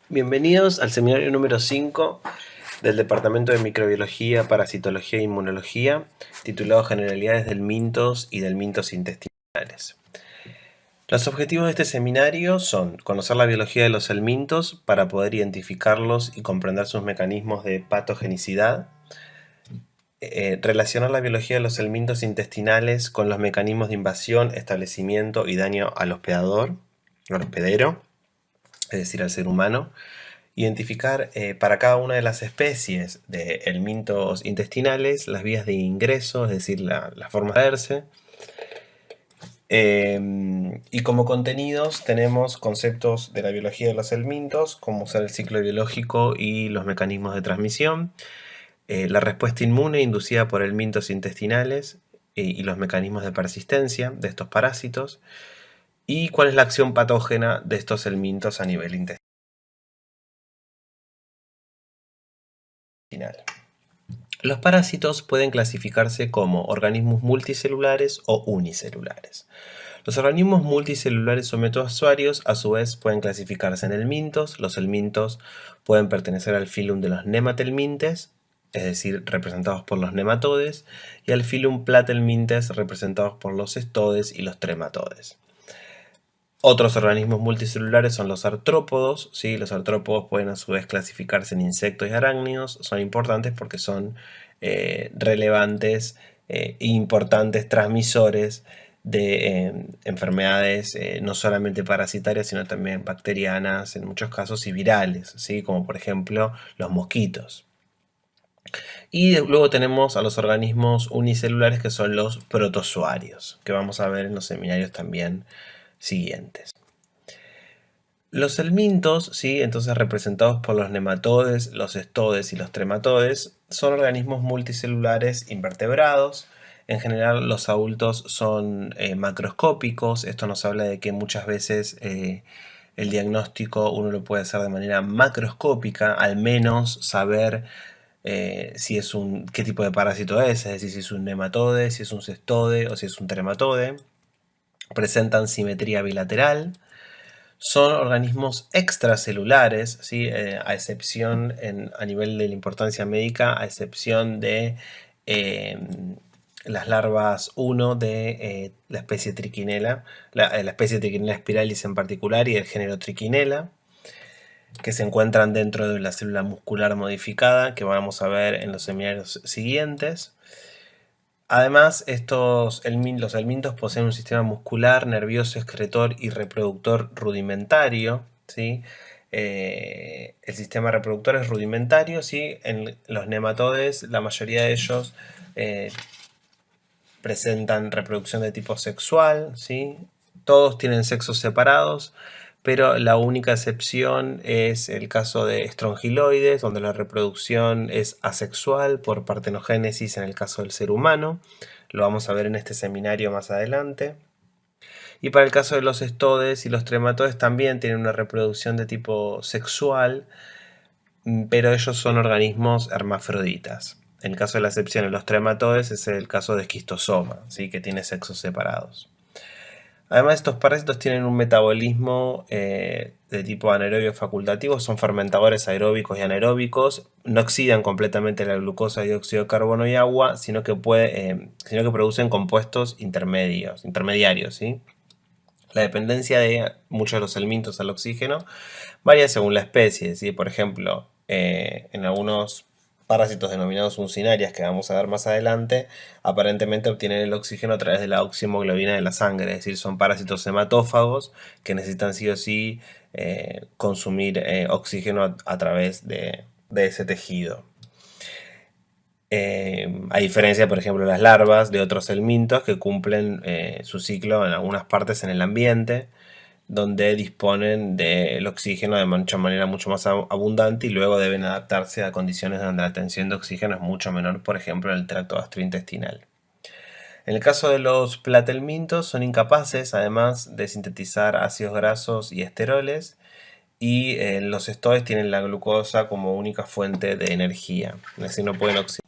Bienvenidos al seminario número 5 del Departamento de Microbiología, Parasitología e Inmunología, titulado Generalidades del Mintos y del Mintos intestinales. Los objetivos de este seminario son conocer la biología de los helmintos para poder identificarlos y comprender sus mecanismos de patogenicidad, relacionar la biología de los helmintos intestinales con los mecanismos de invasión, establecimiento y daño al hospedador, al hospedero, es decir, al ser humano. Identificar para cada una de las especies de helmintos intestinales las vías de ingreso, es decir, la forma de verse. Y como contenidos tenemos conceptos de la biología de los helmintos, como usar el ciclo biológico y los mecanismos de transmisión, la respuesta inmune inducida por helmintos intestinales y los mecanismos de persistencia de estos parásitos, y cuál es la acción patógena de estos helmintos a nivel intestinal. Los parásitos pueden clasificarse como organismos multicelulares o unicelulares. Los organismos multicelulares o metozoarios a su vez pueden clasificarse en helmintos. Los helmintos pueden pertenecer al filum de los nematelmintes, es decir, representados por los nematodes, y al filum platelmintes, representados por los cestodes y los trematodes. Otros organismos multicelulares son los artrópodos, ¿sí? Los artrópodos pueden a su vez clasificarse en insectos y arácnidos. Son importantes porque son relevantes e importantes transmisores de enfermedades no solamente parasitarias, sino también bacterianas en muchos casos y virales, ¿sí? Como por ejemplo los mosquitos. Y luego tenemos a los organismos unicelulares, que son los protozoarios, que vamos a ver en los seminarios también siguientes. Los helmintos, ¿sí? Entonces representados por los nematodes, los cestodes y los trematodes, son organismos multicelulares invertebrados. En general los adultos son macroscópicos. Esto nos habla de que muchas veces el diagnóstico uno lo puede hacer de manera macroscópica, al menos saber qué tipo de parásito es decir, si es un nematode, si es un cestode o si es un trematode. Presentan simetría bilateral. Son organismos extracelulares, ¿sí? A excepción, a nivel de la importancia médica, a excepción de las larvas 1 de la especie Trichinella, la especie Trichinella spiralis en particular y el género Trichinella, que se encuentran dentro de la célula muscular modificada, que vamos a ver en los seminarios siguientes. Además, los helmintos poseen un sistema muscular, nervioso, excretor y reproductor rudimentario, ¿sí? El sistema reproductor es rudimentario, ¿sí? En los nematodes, la mayoría de ellos presentan reproducción de tipo sexual, ¿sí? Todos tienen sexos separados, pero la única excepción es el caso de estrongiloides, donde la reproducción es asexual por partenogénesis en el caso del ser humano. Lo vamos a ver en este seminario más adelante. Y para el caso de los cestodes y los trematodes también tienen una reproducción de tipo sexual, pero ellos son organismos hermafroditas. En el caso de la excepción de los trematodes es el caso de esquistosoma, ¿sí? Que tiene sexos separados. Además, estos parásitos tienen un metabolismo de tipo anaerobio facultativo, son fermentadores aeróbicos y anaeróbicos, no oxidan completamente la glucosa, dióxido de carbono y agua, sino que producen compuestos intermediarios, ¿sí? La dependencia de muchos de los helmintos al oxígeno varía según la especie, ¿sí? Por ejemplo, en algunos parásitos denominados uncinarias, que vamos a ver más adelante, aparentemente obtienen el oxígeno a través de la oximoglobina de la sangre, es decir, son parásitos hematófagos que necesitan sí o sí consumir oxígeno a través de ese tejido. A diferencia, por ejemplo, de las larvas de otros helmintos que cumplen su ciclo en algunas partes en el ambiente, donde disponen del oxígeno de manera mucho más abundante y luego deben adaptarse a condiciones donde la tensión de oxígeno es mucho menor, por ejemplo, en el tracto gastrointestinal. En el caso de los platelmintos, son incapaces, además, de sintetizar ácidos grasos y esteroles, y los cestodes tienen la glucosa como única fuente de energía, es decir, no pueden oxidar.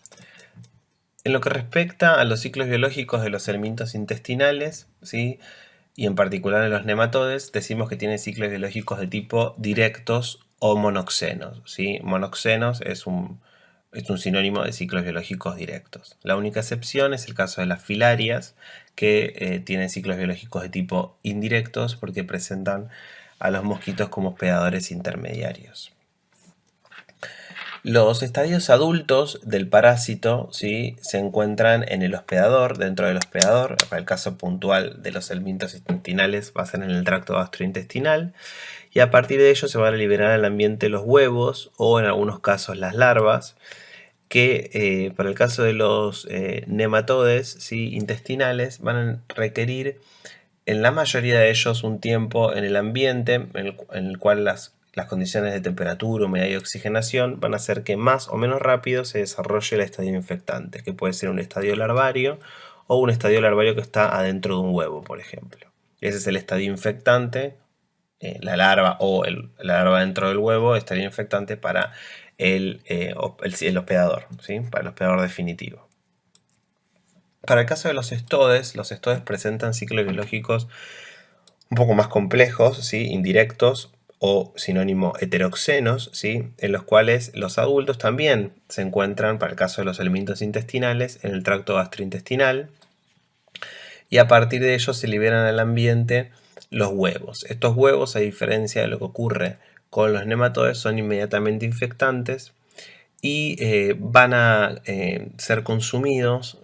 En lo que respecta a los ciclos biológicos de los helmintos intestinales, ¿sí? Y en particular en los nematodes, decimos que tienen ciclos biológicos de tipo directos o monoxenos, ¿sí? Monoxenos es un sinónimo de ciclos biológicos directos. La única excepción es el caso de las filarias, que tienen ciclos biológicos de tipo indirectos porque presentan a los mosquitos como hospedadores intermediarios. Los estadios adultos del parásito, ¿sí?, se encuentran en el hospedador, dentro del hospedador. Para el caso puntual de los helmintos intestinales va a ser en el tracto gastrointestinal, y a partir de ello se van a liberar al ambiente los huevos o en algunos casos las larvas, que para el caso de los nematodes, ¿sí?, intestinales, van a requerir en la mayoría de ellos un tiempo en el ambiente en el cual las condiciones de temperatura, humedad y oxigenación van a hacer que más o menos rápido se desarrolle el estadio infectante, que puede ser un estadio larvario o un estadio larvario que está adentro de un huevo, por ejemplo. Ese es el estadio infectante, la larva o la larva dentro del huevo, estadio infectante para el hospedador, ¿sí?, para el hospedador definitivo. Para el caso de los estodes presentan ciclos biológicos un poco más complejos, ¿sí?, indirectos o sinónimo heteroxenos, ¿sí?, en los cuales los adultos también se encuentran, para el caso de los helmintos intestinales, en el tracto gastrointestinal, y a partir de ellos se liberan al ambiente los huevos. Estos huevos, a diferencia de lo que ocurre con los nematodes, son inmediatamente infectantes y van a ser consumidos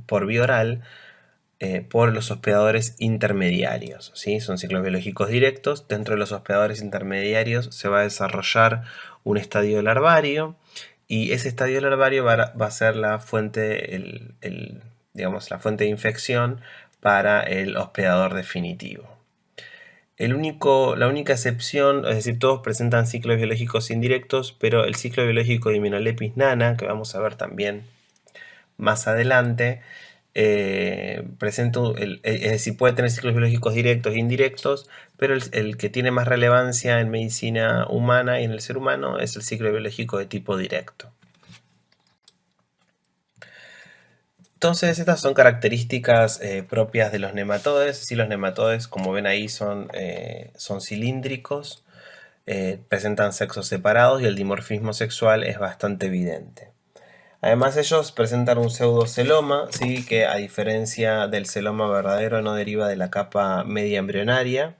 por vía oral por los hospedadores intermediarios, ¿sí? Son ciclos biológicos directos. Dentro de los hospedadores intermediarios se va a desarrollar un estadio larvario, y ese estadio larvario va a ser la fuente, digamos, la fuente de infección para el hospedador definitivo. La única excepción, es decir, todos presentan ciclos biológicos indirectos, pero el ciclo biológico de Immunolepis nana, que vamos a ver también más adelante, presenta, es decir, puede tener ciclos biológicos directos e indirectos, pero el que tiene más relevancia en medicina humana y en el ser humano es el ciclo biológico de tipo directo. Entonces, estas son características propias de los nematodes. Sí, los nematodes, como ven ahí, son cilíndricos, presentan sexos separados y el dimorfismo sexual es bastante evidente. Además, ellos presentan un pseudoceloma, ¿sí?, que a diferencia del celoma verdadero no deriva de la capa media embrionaria.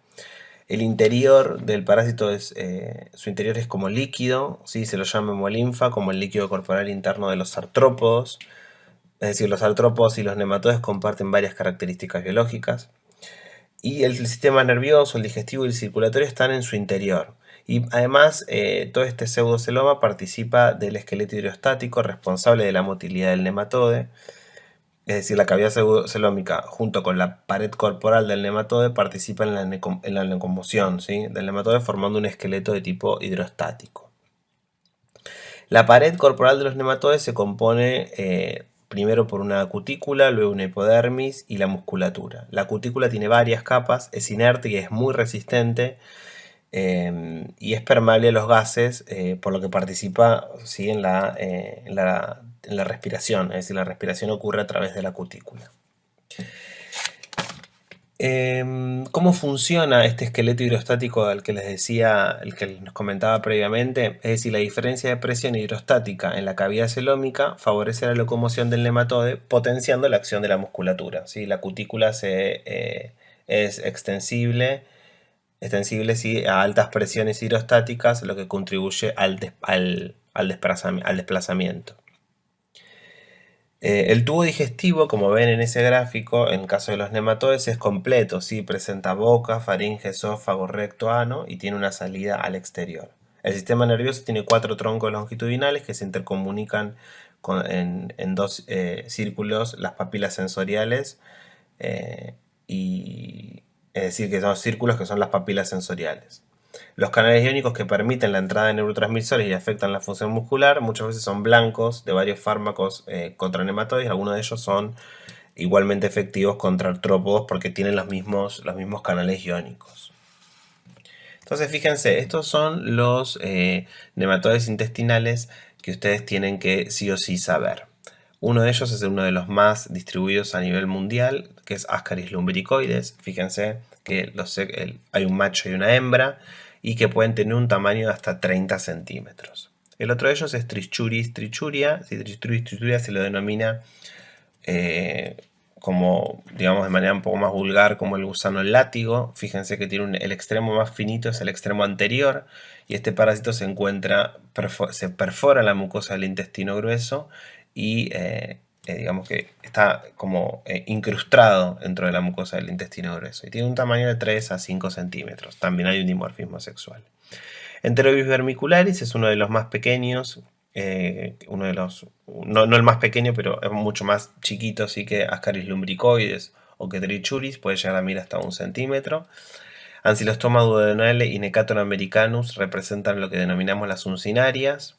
El interior del parásito su interior es como líquido, ¿sí?, se lo llama hemolinfa, como el líquido corporal interno de los artrópodos. Es decir, los artrópodos y los nematodes comparten varias características biológicas. Y el sistema nervioso, el digestivo y el circulatorio están en su interior. Y además, todo este pseudoceloma participa del esqueleto hidrostático responsable de la motilidad del nematode. Es decir, la cavidad pseudocelómica junto con la pared corporal del nematode participa en la locomoción, ¿sí?, del nematode, formando un esqueleto de tipo hidrostático. La pared corporal de los nematodes se compone primero por una cutícula, luego una hipodermis y la musculatura. La cutícula tiene varias capas, es inerte y es muy resistente, y es permeable a los gases, por lo que participa, ¿sí?, en la respiración. Es decir, la respiración ocurre a través de la cutícula. ¿Cómo funciona este esqueleto hidrostático al que les decía, el que les comentaba previamente? Es decir, la diferencia de presión hidrostática en la cavidad celómica favorece la locomoción del nematode, potenciando la acción de la musculatura, ¿sí? La cutícula es extensible, ¿sí?, a altas presiones hidrostáticas, lo que contribuye al desplazamiento. El tubo digestivo, como ven en ese gráfico, en el caso de los nematodes, es completo, ¿sí? Presenta boca, faringe, esófago, recto, ano y tiene una salida al exterior. El sistema nervioso tiene 4 troncos longitudinales que se intercomunican en 2 círculos, las papilas sensoriales, y es decir, que son círculos que son las papilas sensoriales. Los canales iónicos que permiten la entrada de neurotransmisores y afectan la función muscular muchas veces son blancos de varios fármacos contra nematodes. Algunos de ellos son igualmente efectivos contra artrópodos porque tienen los mismos canales iónicos. Entonces, fíjense, estos son los nematodes intestinales que ustedes tienen que sí o sí saber. Uno de ellos es uno de los más distribuidos a nivel mundial, que es Ascaris lumbricoides. Fíjense que hay un macho y una hembra, y que pueden tener un tamaño de hasta 30 centímetros. El otro de ellos es Trichuris trichuria. Trichuris trichuria se lo denomina como, digamos, de manera un poco más vulgar, como el gusano látigo. Fíjense que tiene el extremo más finito, es el extremo anterior, y este parásito se encuentra, se perfora la mucosa del intestino grueso y digamos que está como incrustado dentro de la mucosa del intestino grueso, y tiene un tamaño de 3 a 5 centímetros. También hay un dimorfismo sexual. Enterobius vermicularis es uno de los más pequeños, uno de los, no el más pequeño, pero es mucho más chiquito, así que Ascaris lumbricoides o que Trichuris puede llegar a medir hasta 1 centímetro. Ancylostoma duodenale y Necaton americanus representan lo que denominamos las uncinarias.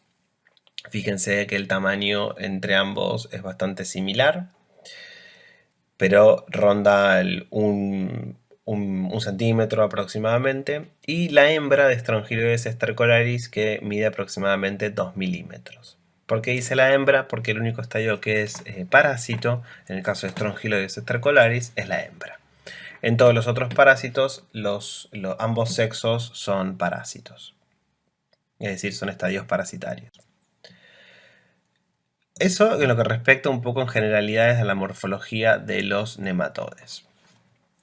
Fíjense que el tamaño entre ambos es bastante similar, pero ronda un centímetro aproximadamente. Y la hembra de Strongyloides stercolaris, que mide aproximadamente 2 milímetros. ¿Por qué dice la hembra? Porque el único estadio que es parásito, en el caso de Strongyloides stercolaris, es la hembra. En todos los otros parásitos, ambos sexos son parásitos. Es decir, son estadios parasitarios. Eso en lo que respecta un poco en generalidades a la morfología de los nematodes.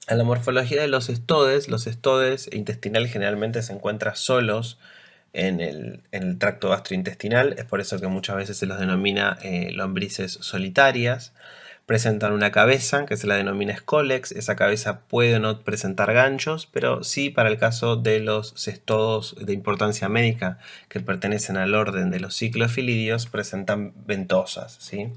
A la morfología de los estodes intestinales generalmente se encuentran solos en el tracto gastrointestinal. Es por eso que muchas veces se los denomina lombrices solitarias. Presentan una cabeza que se la denomina scolex. Esa cabeza puede no presentar ganchos, pero sí, para el caso de los cestodos de importancia médica que pertenecen al orden de los ciclofilidios, presentan ventosas, ¿sí?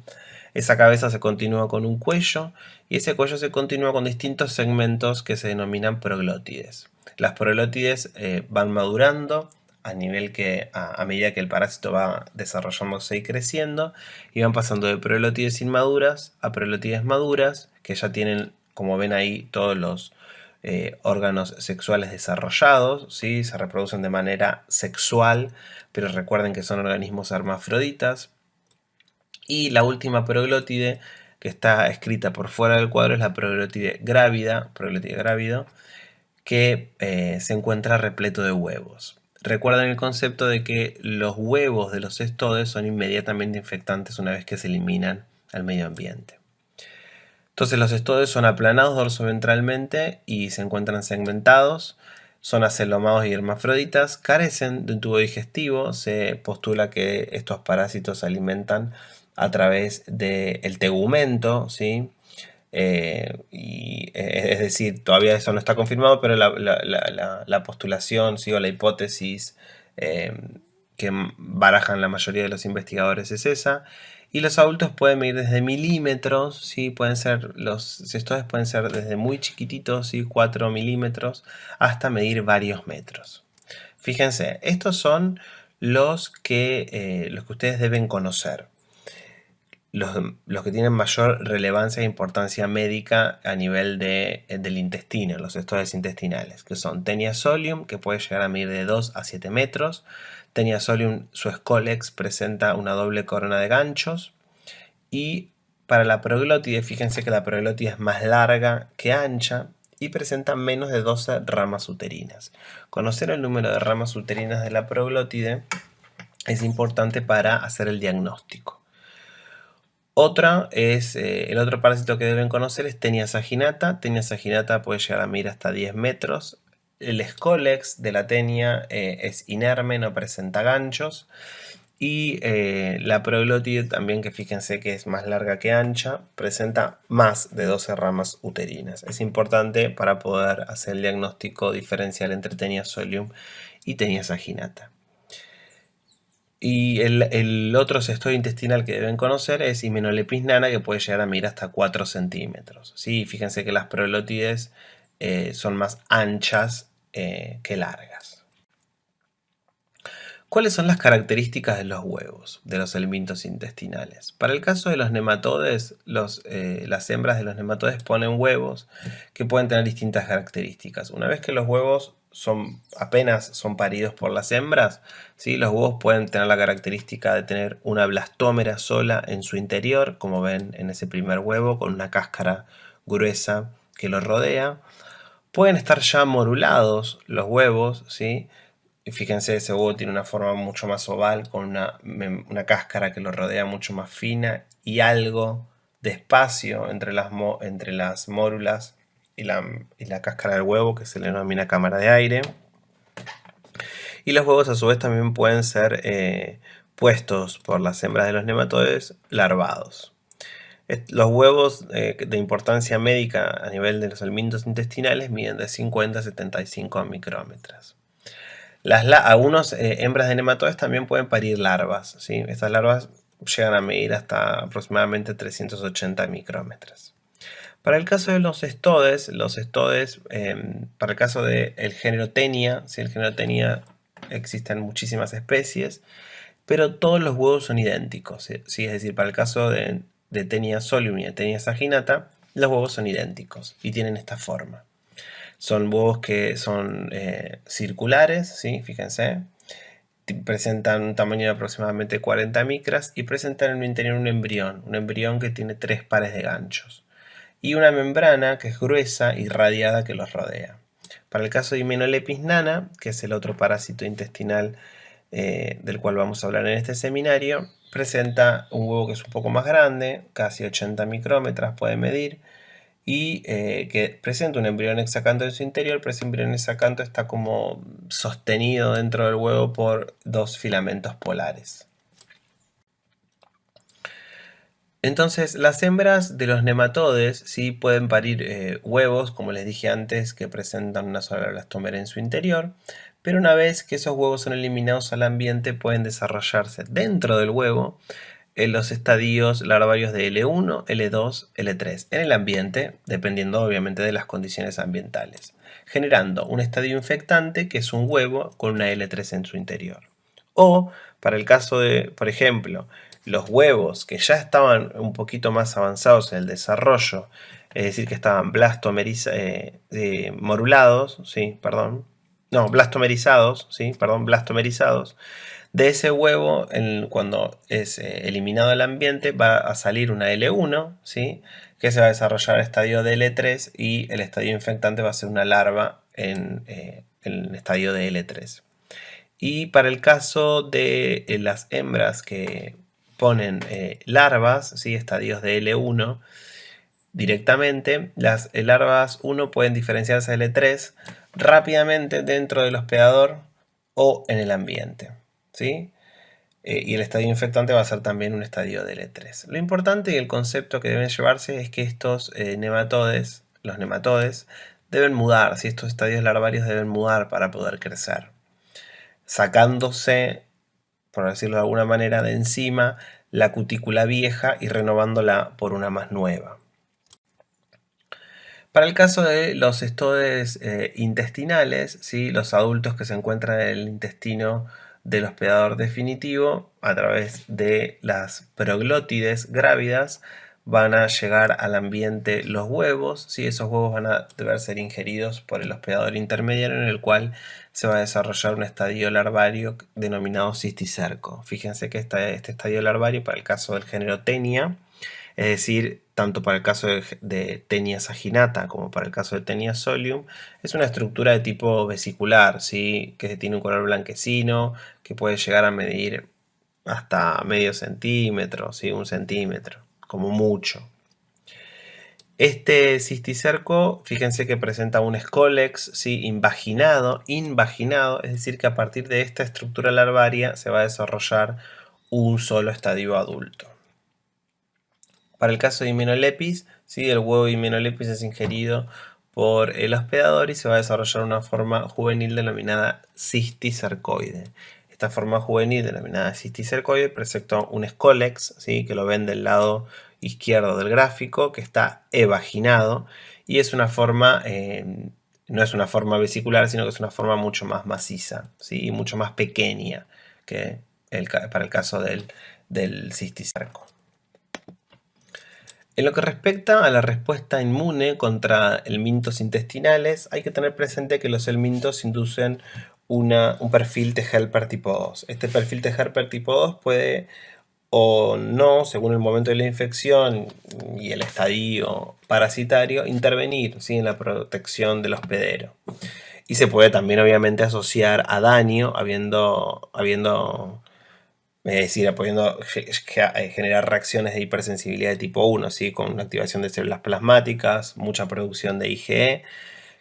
Esa cabeza se continúa con un cuello y ese cuello se continúa con distintos segmentos que se denominan proglótides. Las proglótides van madurando a nivel que a medida que el parásito va desarrollándose y creciendo, y van pasando de proglótides inmaduras a proglótides maduras, que ya tienen, como ven ahí, todos los órganos sexuales desarrollados, ¿sí? Se reproducen de manera sexual, pero recuerden que son organismos hermafroditas. Y la última proglótide que está escrita por fuera del cuadro es la proglótide grávida, grávido, que se encuentra repleto de huevos. Recuerden el concepto de que los huevos de los estodes son inmediatamente infectantes una vez que se eliminan al medio ambiente. Entonces los estodes son aplanados dorsoventralmente y se encuentran segmentados, son acelomados y hermafroditas, carecen de un tubo digestivo. Se postula que estos parásitos se alimentan a través del tegumento, ¿sí? Es decir, todavía eso no está confirmado, pero la postulación, ¿sí? O la hipótesis que barajan la mayoría de los investigadores es esa. Y los adultos pueden medir desde milímetros, ¿sí? Los cestodes pueden ser desde muy chiquititos, ¿sí? 4 milímetros, hasta medir varios metros. Fíjense, estos son los que ustedes deben conocer. Los que tienen mayor relevancia e importancia médica a nivel del intestino, los estodes intestinales, que son Taenia solium, que puede llegar a medir de 2 a 7 metros. Taenia solium, su scolex, presenta una doble corona de ganchos. Y para la proglótide, fíjense que la proglótide es más larga que ancha y presenta menos de 12 ramas uterinas. Conocer el número de ramas uterinas de la proglótide es importante para hacer el diagnóstico. El otro parásito que deben conocer es Taenia saginata. Taenia saginata puede llegar a medir hasta 10 metros. El scolex de la Taenia es inerme, no presenta ganchos. Y la proglótide también, que fíjense que es más larga que ancha, presenta más de 12 ramas uterinas. Es importante para poder hacer el diagnóstico diferencial entre Taenia solium y Taenia saginata. Y el otro cestoide intestinal que deben conocer es Hymenopeltis nana, que puede llegar a medir hasta 4 centímetros. ¿Sí? Fíjense que las proglótides son más anchas que largas. ¿Cuáles son las características de los huevos, de los elementos intestinales? Para el caso de los nematodes, las hembras de los nematodes ponen huevos que pueden tener distintas características. Una vez que los huevos apenas son paridos por las hembras, ¿sí? Los huevos pueden tener la característica de tener una blastómera sola en su interior, como ven en ese primer huevo, con una cáscara gruesa que lo rodea. Pueden estar ya morulados los huevos, ¿sí? Fíjense, ese huevo tiene una forma mucho más oval, con una cáscara que lo rodea mucho más fina y algo de espacio entre las mórulas y la cáscara del huevo, que se le denomina cámara de aire. Y los huevos a su vez también pueden ser puestos por las hembras de los nematodes larvados. Los huevos de importancia médica a nivel de los helmintos intestinales miden de 50 a 75 micrómetros. Algunas hembras de nematodes también pueden parir larvas, ¿sí? Estas larvas llegan a medir hasta aproximadamente 380 micrómetros. Para el caso de los estodes, para el caso del género Tenia, ¿sí? El género Tenia existen muchísimas especies, pero todos los huevos son idénticos, ¿sí? Es decir, para el caso de Tenia solium y de Tenia saginata, los huevos son idénticos y tienen esta forma. Son huevos que son circulares, ¿sí? Fíjense. Presentan un tamaño de aproximadamente 40 micras y presentan en el interior un embrión que tiene 3 pares de ganchos y una membrana que es gruesa y radiada que los rodea. Para el caso de Hymenoplepis nana, que es el otro parásito intestinal del cual vamos a hablar en este seminario, presenta un huevo que es un poco más grande, casi 80 micrómetros puede medir, y que presenta un embrión hexacanto en su interior, pero ese embrión hexacanto está como sostenido dentro del huevo por 2 filamentos polares. Entonces, las hembras de los nematodes sí pueden parir huevos, como les dije antes, que presentan una sola blastómera en su interior, pero una vez que esos huevos son eliminados al ambiente, pueden desarrollarse dentro del huevo en los estadios larvarios de L1, L2, L3 en el ambiente, dependiendo obviamente de las condiciones ambientales, generando un estadio infectante que es un huevo con una L3 en su interior. O, para el caso de, por ejemplo, los huevos que ya estaban un poquito más avanzados en el desarrollo, es decir, que estaban morulados, sí, perdón, no, blastomerizados, sí, perdón, blastomerizados. De ese huevo, cuando es eliminado del ambiente, va a salir una L1, ¿sí? Que se va a desarrollar el estadio de L3 y el estadio infectante va a ser una larva en el estadio de L3. Y para el caso de las hembras que ponen larvas, ¿sí? Estadios de L1, directamente, las larvas 1 pueden diferenciarse de L3 rápidamente dentro del hospedador o en el ambiente, ¿sí? Y el estadio infectante va a ser también un estadio de L3. Lo importante y el concepto que deben llevarse es que estos nematodes, los nematodes, deben mudar, si estos estadios larvarios deben mudar para poder crecer, sacándose, por decirlo de alguna manera, de encima la cutícula vieja y renovándola por una más nueva. Para el caso de los estodes intestinales, ¿sí? Los adultos que se encuentran en el intestino del hospedador definitivo, a través de las proglótides grávidas, van a llegar al ambiente los huevos, ¿sí? Esos huevos van a deber ser ingeridos por el hospedador intermediario, en el cual se va a desarrollar un estadio larvario denominado cisticerco. Fíjense que este estadio larvario, para el caso del género Tenia, es decir, tanto para el caso de Tenia saginata como para el caso de Tenia solium, es una estructura de tipo vesicular, ¿sí? Que tiene un color blanquecino, que puede llegar a medir hasta medio centímetro, ¿sí? 1 centímetro, como mucho. Este cisticerco, fíjense que presenta un escólex, ¿sí? invaginado, es decir, que a partir de esta estructura larvaria se va a desarrollar un solo estadio adulto. Para el caso de Hymenoplepis, ¿sí? El huevo de Hymenoplepis es ingerido por el hospedador y se va a desarrollar una forma juvenil denominada cisticercoide. Esta forma juvenil denominada cisticercoide presenta un escólex, ¿sí? Que lo ven del lado izquierdo del gráfico, que está evaginado y es una forma, no es una forma vesicular, sino que es una forma mucho más maciza, ¿sí? Y mucho más pequeña que para el caso del cisticerco. En lo que respecta a la respuesta inmune contra helmintos intestinales, hay que tener presente que los helmintos inducen un perfil T helper tipo 2. Este perfil T helper tipo 2 puede o no, según el momento de la infección y el estadio parasitario, intervenir, ¿sí? En la protección del hospedero. Y se puede también obviamente asociar a daño, pudiendo generar reacciones de hipersensibilidad de tipo 1, ¿sí? Con una activación de células plasmáticas, mucha producción de IgE,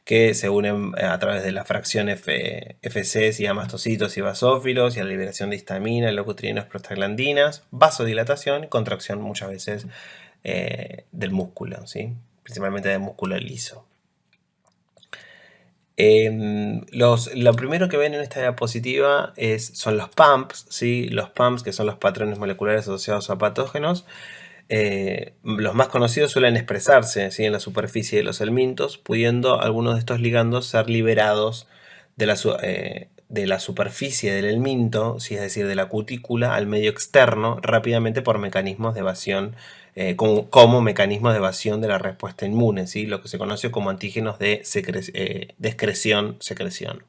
que se unen a través de la fracción Fc y a mastocitos y basófilos, y a la liberación de histamina, leucotrienos, prostaglandinas, vasodilatación y contracción muchas veces del músculo, ¿sí? Principalmente del músculo liso. Lo primero que ven en esta diapositiva son los PAMPs, ¿sí? Los PAMPs, que son los patrones moleculares asociados a patógenos. Los más conocidos suelen expresarse, ¿sí? En la superficie de los helmintos, pudiendo algunos de estos ligandos ser liberados de la superficie del helminto, ¿sí? Es decir, de la cutícula al medio externo, rápidamente por mecanismos de evasión, como mecanismos de evasión de la respuesta inmune, ¿sí? Lo que se conoce como antígenos de excreción-secreción.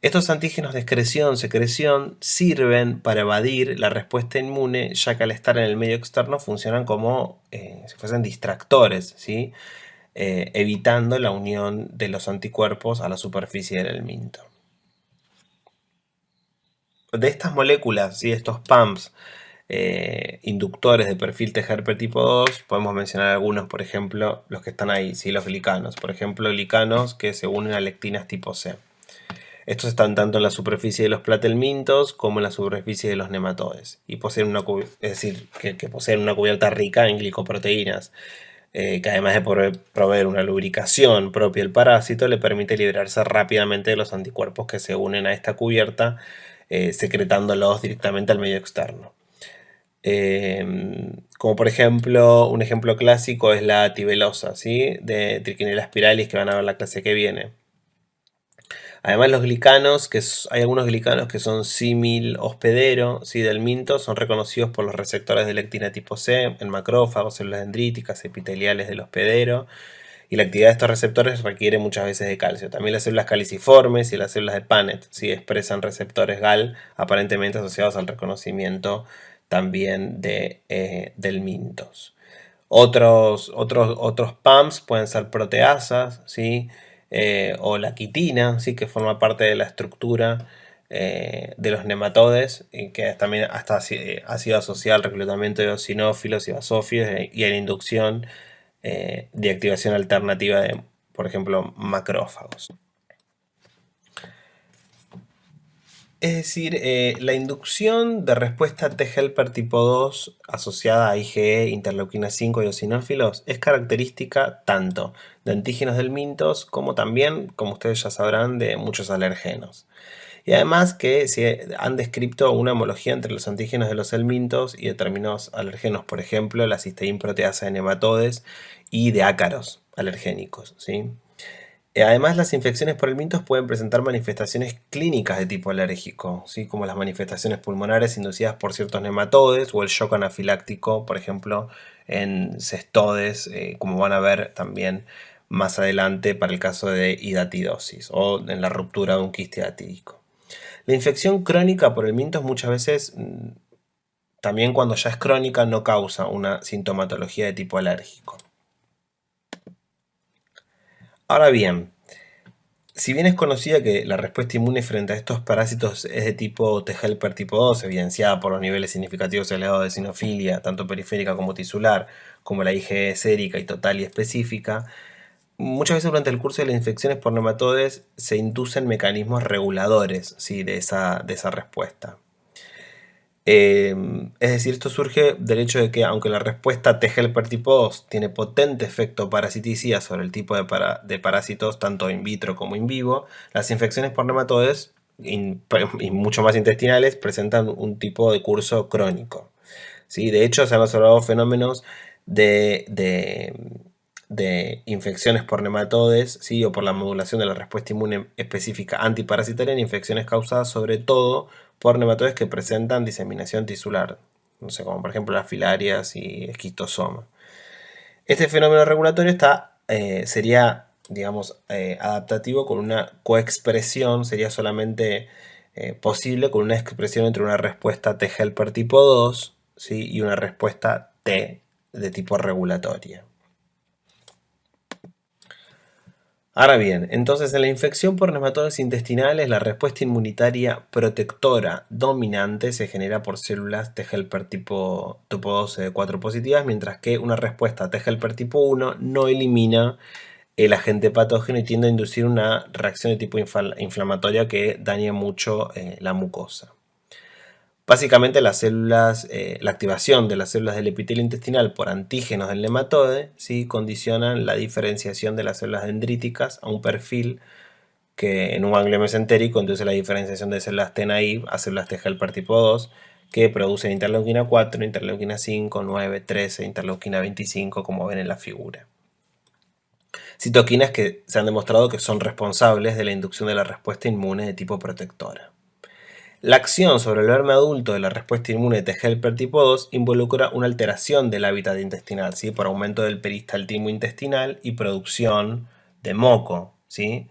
Estos antígenos de excreción-secreción sirven para evadir la respuesta inmune, ya que al estar en el medio externo funcionan como si fuesen distractores, ¿sí? Evitando la unión de los anticuerpos a la superficie del helminto. De estas moléculas, ¿sí? Estos PAMPs inductores de perfil TGRP tipo 2, podemos mencionar algunos, por ejemplo, los que están ahí, ¿sí? Los glicanos. Por ejemplo, glicanos que se unen a lectinas tipo C. Estos están tanto en la superficie de los platelmintos como en la superficie de los nematodes y poseen poseen una cubierta rica en glicoproteínas, que además de proveer una lubricación propia del parásito, le permite liberarse rápidamente de los anticuerpos que se unen a esta cubierta, secretándolos directamente al medio externo. Como por ejemplo, un ejemplo clásico es la tibelosa, ¿sí? De Trichinella spiralis, que van a ver la clase que viene. Además, los glicanos, hay algunos glicanos que son símil hospedero, ¿sí? Del minto, son reconocidos por los receptores de lectina tipo C en macrófagos, células dendríticas, epiteliales del hospedero, y la actividad de estos receptores requiere muchas veces de calcio. También las células caliciformes y las células de Paneth, ¿sí? Expresan receptores GAL aparentemente asociados al reconocimiento también del mintos. Otros PAMs pueden ser proteasas, ¿sí? O la quitina, ¿sí? Que forma parte de la estructura de los nematodes, y que también ha sido asociada al reclutamiento de eosinófilos y basófilos y a la inducción de activación alternativa de, por ejemplo, macrófagos. Es decir, la inducción de respuesta T-helper tipo 2 asociada a IgE, interleuquina 5 y eosinófilos es característica tanto de antígenos del mintos como también, como ustedes ya sabrán, de muchos alergenos. Y además que se han descrito una homología entre los antígenos de los helmintos y determinados alergenos, por ejemplo, la cisteína proteasa de nematodes y de ácaros alergénicos, ¿sí? Además, las infecciones por helmintos pueden presentar manifestaciones clínicas de tipo alérgico, ¿sí? Como las manifestaciones pulmonares inducidas por ciertos nematodes o el shock anafiláctico, por ejemplo, en cestodes, como van a ver también más adelante para el caso de hidatidosis o en la ruptura de un quiste hidatídico. La infección crónica por helmintos muchas veces, también cuando ya es crónica, no causa una sintomatología de tipo alérgico. Ahora bien, si bien es conocida que la respuesta inmune frente a estos parásitos es de tipo T-helper tipo 2, evidenciada por los niveles significativos elevados de eosinofilia, tanto periférica como tisular, como la IgE sérica y total y específica, muchas veces durante el curso de las infecciones por nematodes se inducen mecanismos reguladores, ¿sí? de esa respuesta. Es decir, esto surge del hecho de que, aunque la respuesta T-helper tipo 2 tiene potente efecto parasiticida sobre el tipo de parásitos tanto in vitro como in vivo, las infecciones por nematodes y mucho más intestinales presentan un tipo de curso crónico, ¿sí? De hecho, se han observado fenómenos de infecciones por nematodes, ¿sí? O por la modulación de la respuesta inmune específica antiparasitaria en infecciones causadas sobre todo por nematodes que presentan diseminación tisular, no sé, como por ejemplo las filarias y esquistosoma. Este fenómeno regulatorio sería, digamos, adaptativo con una coexpresión, sería solamente posible con una expresión entre una respuesta T-helper tipo 2, ¿sí? Y una respuesta T de tipo regulatoria. Ahora bien, entonces en la infección por nematodos intestinales, la respuesta inmunitaria protectora dominante se genera por células T helper tipo 2 CD4 positivas, mientras que una respuesta T helper tipo 1 no elimina el agente patógeno y tiende a inducir una reacción de tipo inflamatoria que daña mucho la mucosa. Básicamente la activación de las células del epitelio intestinal por antígenos del nematode, ¿sí?, condicionan la diferenciación de las células dendríticas a un perfil que en un ganglio mesentérico induce la diferenciación de células T naive a células T helper tipo 2 que producen interleuquina 4, interleuquina 5, 9, 13, interleuquina 25, como ven en la figura. Citoquinas que se han demostrado que son responsables de la inducción de la respuesta inmune de tipo protectora. La acción sobre el verme adulto de la respuesta inmune de T helper tipo 2 involucra una alteración del hábitat intestinal, ¿sí?, por aumento del peristaltismo intestinal y producción de moco, ¿sí?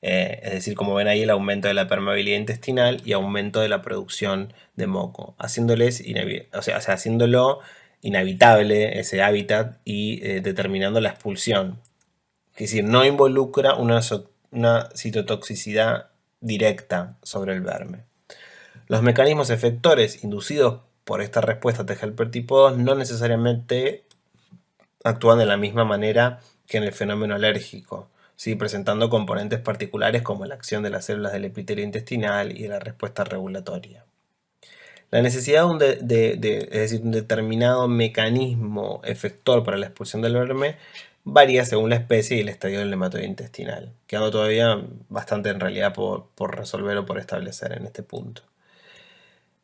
Es decir, como ven ahí, el aumento de la permeabilidad intestinal y aumento de la producción de moco, haciéndolo inhabitable ese hábitat y determinando la expulsión. Es decir, no involucra una citotoxicidad directa sobre el verme. Los mecanismos efectores inducidos por esta respuesta T helper tipo 2 no necesariamente actúan de la misma manera que en el fenómeno alérgico, ¿sí?, presentando componentes particulares como la acción de las células del epitelio intestinal y la respuesta regulatoria. La necesidad de un determinado mecanismo efector para la expulsión del verme varía según la especie y el estadio del nematoide intestinal, quedando todavía bastante en realidad por resolver o por establecer en este punto.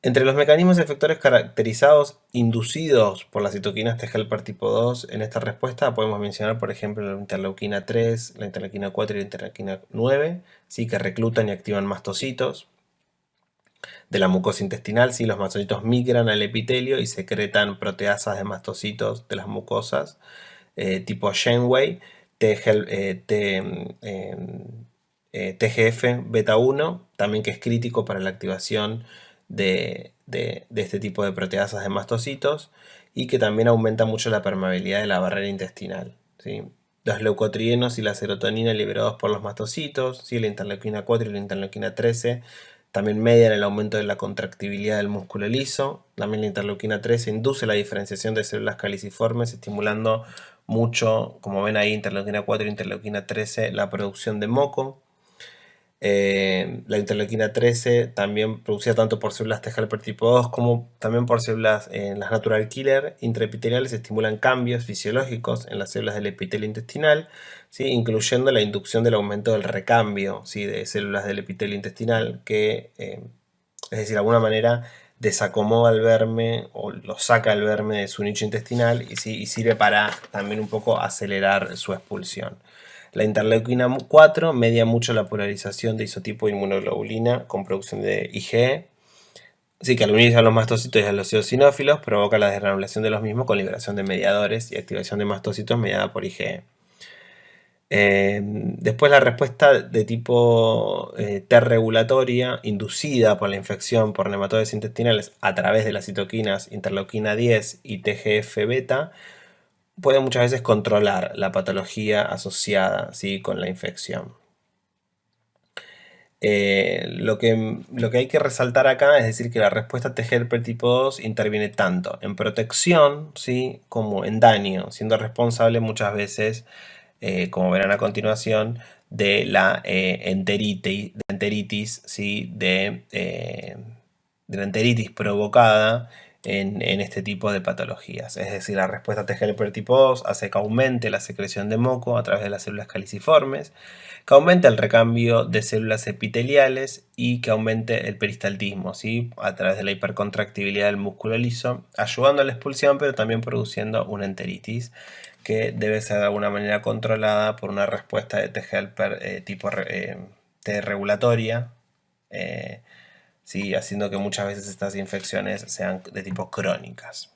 Entre los mecanismos efectores caracterizados inducidos por las citoquinas T helper tipo 2 en esta respuesta podemos mencionar, por ejemplo, la interleuquina 3, la interleuquina 4 y la interleuquina 9, ¿sí?, que reclutan y activan mastocitos de la mucosa intestinal. ¿Sí? Los mastocitos migran al epitelio y secretan proteasas de mastocitos de las mucosas tipo Shenway, TGF beta 1, también, que es crítico para la activación de este tipo de proteasas de mastocitos y que también aumenta mucho la permeabilidad de la barrera intestinal, ¿sí? Los leucotrienos y la serotonina liberados por los mastocitos, ¿sí?, la interleuquina 4 y la interleuquina 13 también median el aumento de la contractibilidad del músculo liso. También la interleuquina 13 induce la diferenciación de células caliciformes, estimulando mucho, como ven ahí, interleuquina 4 e interleuquina 13, la producción de moco. La interleuquina 13 también producida tanto por células T helper tipo 2 como también por células las natural killer intraepiteliales estimulan cambios fisiológicos en las células del epitelio intestinal, ¿sí?, incluyendo la inducción del aumento del recambio, ¿sí?, de células del epitelio intestinal que, es decir, de alguna manera desacomoda el verme o lo saca el verme de su nicho intestinal y sirve para también un poco acelerar su expulsión. La interleuquina 4 media mucho la polarización de isotipo de inmunoglobulina con producción de IgE. Así que al unirse a los mastocitos y a los eosinófilos provoca la desgranulación de los mismos con liberación de mediadores y activación de mastocitos mediada por IgE. Después la respuesta de tipo T regulatoria inducida por la infección por nematodes intestinales a través de las citoquinas interleuquina 10 y TGF-beta puede muchas veces controlar la patología asociada, ¿sí?, con la infección. Lo que hay que resaltar acá es decir que la respuesta T helper tipo 2 interviene tanto en protección, ¿sí?, como en daño, siendo responsable muchas veces, como verán a continuación, de la enteritis, ¿sí?, de la enteritis provocada en este tipo de patologías. Es decir, la respuesta T helper tipo 2 hace que aumente la secreción de moco a través de las células caliciformes, que aumente el recambio de células epiteliales y que aumente el peristaltismo, ¿sí?, a través de la hipercontractibilidad del músculo liso, ayudando a la expulsión, pero también produciendo una enteritis que debe ser de alguna manera controlada por una respuesta de T helper tipo T regulatoria, ¿sí?, haciendo que muchas veces estas infecciones sean de tipo crónicas.